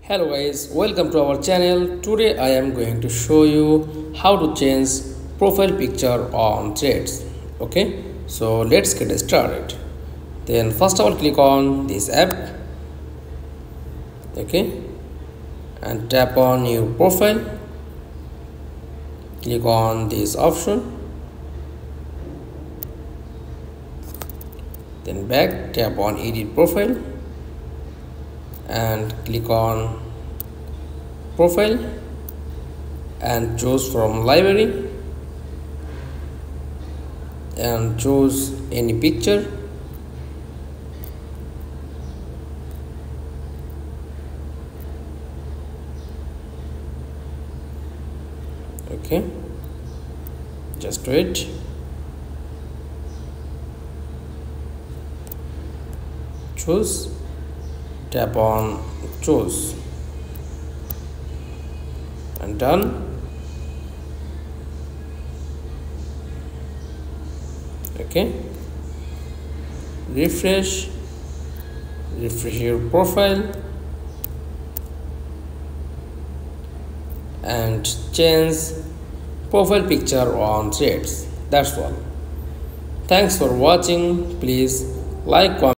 Hello guys, welcome to our channel. Today I am going to show you how to change profile picture on Threads. Okay, so let's get started. Then first of all, click on this app. Okay, and tap on your profile. Click on this option. Then back, tap on edit profile and click on profile and choose from library and choose any picture. Okay, just wait. Choose, tap on choose and done. Okay, refresh your profile and change profile picture on Threads. That's all. Thanks for watching. Please like, comment.